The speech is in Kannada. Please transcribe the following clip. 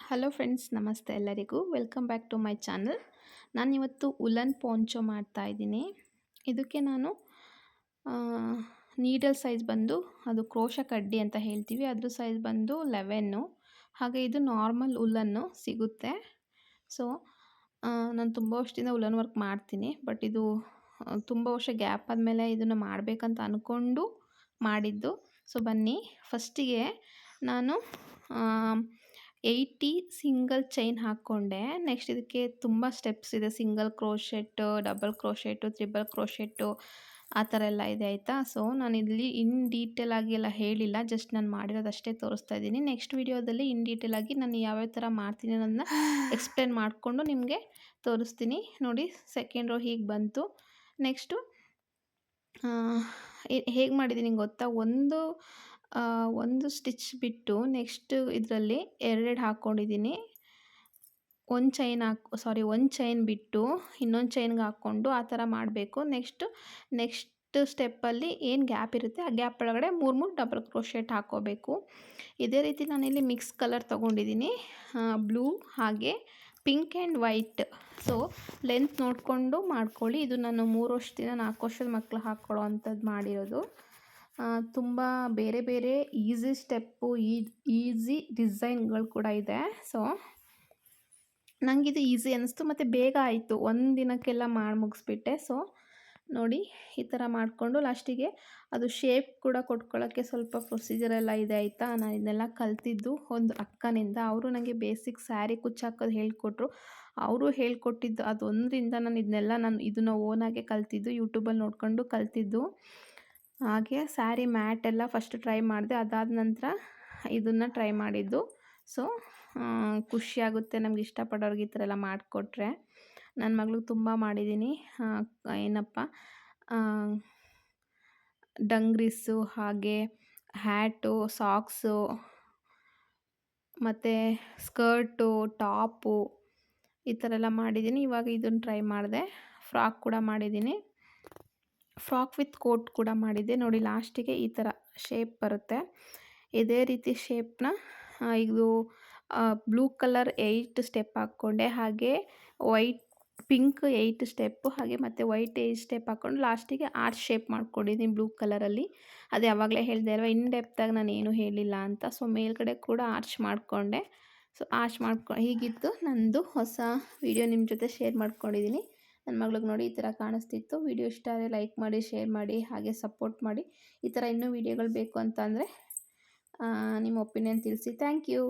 ಹಲೋ ಫ್ರೆಂಡ್ಸ್, ನಮಸ್ತೆ ಎಲ್ಲರಿಗೂ. Welcome back to my channel. ನಾನಿವತ್ತು ಉಲನ್ ಪೋಂಚೋ ಮಾಡ್ತಾಯಿದ್ದೀನಿ. ಇದಕ್ಕೆ ನಾನು ನೀಡಲ್ ಸೈಜ್ ಬಂದು, ಅದು ಕ್ರೋಶ ಕಡ್ಡಿ ಅಂತ ಹೇಳ್ತೀವಿ, ಅದ್ರ ಸೈಜ್ ಬಂದು 11. ಹಾಗೆ ಇದು ನಾರ್ಮಲ್ ಉಲನ್ನು ಸಿಗುತ್ತೆ. ಸೊ ನಾನು ತುಂಬ ವರ್ಷದಿಂದ ಉಲನ್ ವರ್ಕ್ ಮಾಡ್ತೀನಿ. ಬಟ್ ಇದು ತುಂಬ ವರ್ಷ ಗ್ಯಾಪ್ ಆದಮೇಲೆ ಇದನ್ನು ಮಾಡಬೇಕಂತ ಅಂದ್ಕೊಂಡು ಮಾಡಿದ್ದು. ಸೊ ಬನ್ನಿ, ಫಸ್ಟಿಗೆ ನಾನು 80 ಸಿಂಗಲ್ ಚೈನ್ ಹಾಕ್ಕೊಂಡೆ. ನೆಕ್ಸ್ಟ್ ಇದಕ್ಕೆ ತುಂಬ ಸ್ಟೆಪ್ಸ್ ಇದೆ. Single crochet, double crochet, triple crochet, ಆ ಥರ ಎಲ್ಲ ಇದೆ ಆಯಿತಾ. ಸೊ ನಾನಿಲ್ಲಿ ಇನ್ ಡೀಟೇಲ್ ಆಗಿ ಎಲ್ಲ ಹೇಳಿಲ್ಲ, ಜಸ್ಟ್ ನಾನು ಮಾಡಿರೋದಷ್ಟೇ ತೋರಿಸ್ತಾ ಇದ್ದೀನಿ. ನೆಕ್ಸ್ಟ್ ವೀಡಿಯೋದಲ್ಲಿ ಇನ್ ಡೀಟೇಲ್ ಆಗಿ ನಾನು ಯಾವ್ಯಾವ ಥರ ಮಾಡ್ತೀನಿ ಅನ್ನೋದನ್ನ ಎಕ್ಸ್ಪ್ಲೇನ್ ಮಾಡಿಕೊಂಡು ನಿಮಗೆ ತೋರಿಸ್ತೀನಿ. ನೋಡಿ, ಸೆಕೆಂಡ್ ರೋ ಹೀಗೆ ಬಂತು. ನೆಕ್ಸ್ಟು ಹೇಗೆ ಮಾಡಿದ್ದೀನಿ ಗೊತ್ತಾ, ಒಂದು ಸ್ಟಿಚ್ ಬಿಟ್ಟು ನೆಕ್ಸ್ಟ್ ಇದರಲ್ಲಿ ಎರಡೆರಡು ಹಾಕ್ಕೊಂಡಿದ್ದೀನಿ. ಒಂದು ಚೈನ್ ಬಿಟ್ಟು ಇನ್ನೊಂದು ಚೈನ್ಗೆ ಹಾಕ್ಕೊಂಡು ಆ ಥರ ಮಾಡಬೇಕು. ನೆಕ್ಸ್ಟ್ ಸ್ಟೆಪ್ಪಲ್ಲಿ ಏನು ಗ್ಯಾಪ್ ಇರುತ್ತೆ ಆ ಗ್ಯಾಪ್ ಒಳಗಡೆ 3 ಡಬಲ್ ಕ್ರೋಶೆಟ್ ಹಾಕ್ಕೋಬೇಕು. ಇದೇ ರೀತಿ ನಾನಿಲ್ಲಿ ಮಿಕ್ಸ್ ಕಲರ್ ತೊಗೊಂಡಿದ್ದೀನಿ, ಬ್ಲೂ ಹಾಗೆ pink and white. So length ನೋಡಿಕೊಂಡು ಮಾಡ್ಕೊಳ್ಳಿ. ಇದು ನಾನು 3 ವರ್ಷದಿಂದ 4 ವರ್ಷದ ಮಕ್ಕಳು ಹಾಕ್ಕೊಳ್ಳೋ ಅಂಥದ್ದು ಮಾಡಿರೋದು. ತುಂಬ ಬೇರೆ ಬೇರೆ ಈಸಿ ಸ್ಟೆಪ್ಪು, ಈಸಿ ಡಿಸೈನ್ಗಳು ಕೂಡ ಇದೆ. ಸೊ ನನಗಿದು ಈಸಿ ಅನ್ನಿಸ್ತು ಮತ್ತು ಬೇಗ ಆಯಿತು, ಒಂದು ದಿನಕ್ಕೆಲ್ಲ ಮಾಡಿ ಮುಗಿಸ್ಬಿಟ್ಟೆ. ಸೊ ನೋಡಿ, ಈ ಥರ ಮಾಡಿಕೊಂಡು ಲಾಸ್ಟಿಗೆ ಅದು ಶೇಪ್ ಕೂಡ ಕೊಟ್ಕೊಳ್ಳೋಕ್ಕೆ ಸ್ವಲ್ಪ ಪ್ರೊಸೀಜರೆಲ್ಲ ಇದೆ ಆಯಿತಾ. ನಾನು ಇದನ್ನೆಲ್ಲ ಕಲ್ತಿದ್ದು ಒಂದು ಅಕ್ಕನಿಂದ. ಅವರು ನನಗೆ ಬೇಸಿಕ್ ಸ್ಯಾರಿ ಕುಚ್ಚಾಕೋದು ಹೇಳ್ಕೊಟ್ರು. ಅವರು ಹೇಳ್ಕೊಟ್ಟಿದ್ದು ಅದೊಂದರಿಂದ ನಾನು ಇದನ್ನು ಓನಾಗೆ ಕಲ್ತಿದ್ದು, ಯೂಟ್ಯೂಬಲ್ಲಿ ನೋಡ್ಕೊಂಡು ಕಲ್ತಿದ್ದು. ಹಾಗೆ ಸ್ಯಾರಿ ಮ್ಯಾಟ್ ಎಲ್ಲ ಫಸ್ಟ್ ಟ್ರೈ ಮಾಡಿದೆ, ಅದಾದ ನಂತರ ಇದನ್ನು ಟ್ರೈ ಮಾಡಿದ್ದು. ಸೊ ಖುಷಿಯಾಗುತ್ತೆ ನಮ್ಗೆ ಇಷ್ಟಪಡೋರ್ಗೆ ಈ ಥರ ಎಲ್ಲ ಮಾಡಿಕೊಟ್ರೆ. ನನ್ನ ಮಗಳಿಗೆ ತುಂಬ ಮಾಡಿದ್ದೀನಿ. ಏನಪ್ಪ, ಡಂಗ್ರೀಸು, ಹಾಗೆ ಹ್ಯಾಟು, ಸಾಕ್ಸು, ಮತ್ತು ಸ್ಕರ್ಟು, ಟಾಪು, ಈ ಥರ ಎಲ್ಲ ಮಾಡಿದ್ದೀನಿ. ಇವಾಗ ಇದನ್ನು ಟ್ರೈ ಮಾಡಿದೆ. ಫ್ರಾಕ್ ಕೂಡ ಮಾಡಿದ್ದೀನಿ, ಫ್ರಾಕ್ ವಿತ್ ಕೋಟ್ ಕೂಡ ಮಾಡಿದ್ದೆ. ನೋಡಿ, ಲಾಸ್ಟಿಗೆ ಈ ಥರ ಶೇಪ್ ಬರುತ್ತೆ. ಇದೇ ರೀತಿ ಶೇಪ್ನ ಇದು ಬ್ಲೂ ಕಲರ್ 8 ಸ್ಟೆಪ್ ಹಾಕ್ಕೊಂಡೆ, ಹಾಗೆ ಪಿಂಕ್ 8 ಸ್ಟೆಪ್ಪು, ಹಾಗೆ ಮತ್ತು ವೈಟ್ 8 ಸ್ಟೆಪ್ ಹಾಕ್ಕೊಂಡು ಲಾಸ್ಟಿಗೆ ಆರ್ಚ್ ಶೇಪ್ ಮಾಡ್ಕೊಂಡಿದ್ದೀನಿ ಬ್ಲೂ ಕಲರಲ್ಲಿ. ಅದು ಯಾವಾಗಲೇ ಹೇಳಿದೆ ಅಲ್ವಾ, ಇನ್ ಡೆಪ್ತಾಗಿ ನಾನು ಏನೂ ಹೇಳಿಲ್ಲ ಅಂತ. ಸೊ ಮೇಲ್ಗಡೆ ಕೂಡ ಆರ್ಚ್ ಮಾಡಿಕೊಂಡೆ. ಸೊ ಆರ್ಚ್ ಹೀಗಿತ್ತು ನನ್ನದು ಹೊಸ ವಿಡಿಯೋ ನಿಮ್ಮ ಜೊತೆ ಶೇರ್ ಮಾಡ್ಕೊಂಡಿದ್ದೀನಿ. ನನ್ನ ಮಗಳಿಗೆ ನೋಡಿ ಈ ಥರ ಕಾಣಿಸ್ತಿತ್ತು. ವಿಡಿಯೋ ಇಷ್ಟ ಆದರೆ ಲೈಕ್ ಮಾಡಿ, ಶೇರ್ ಮಾಡಿ, ಹಾಗೆ ಸಪೋರ್ಟ್ ಮಾಡಿ. ಈ ಥರ ಇನ್ನೂ ವಿಡಿಯೋಗಳು ಬೇಕು ಅಂತ ಅಂದರೆ ನಿಮ್ಮ ಒಪಿನಿಯನ್ ತಿಳಿಸಿ. Thank you.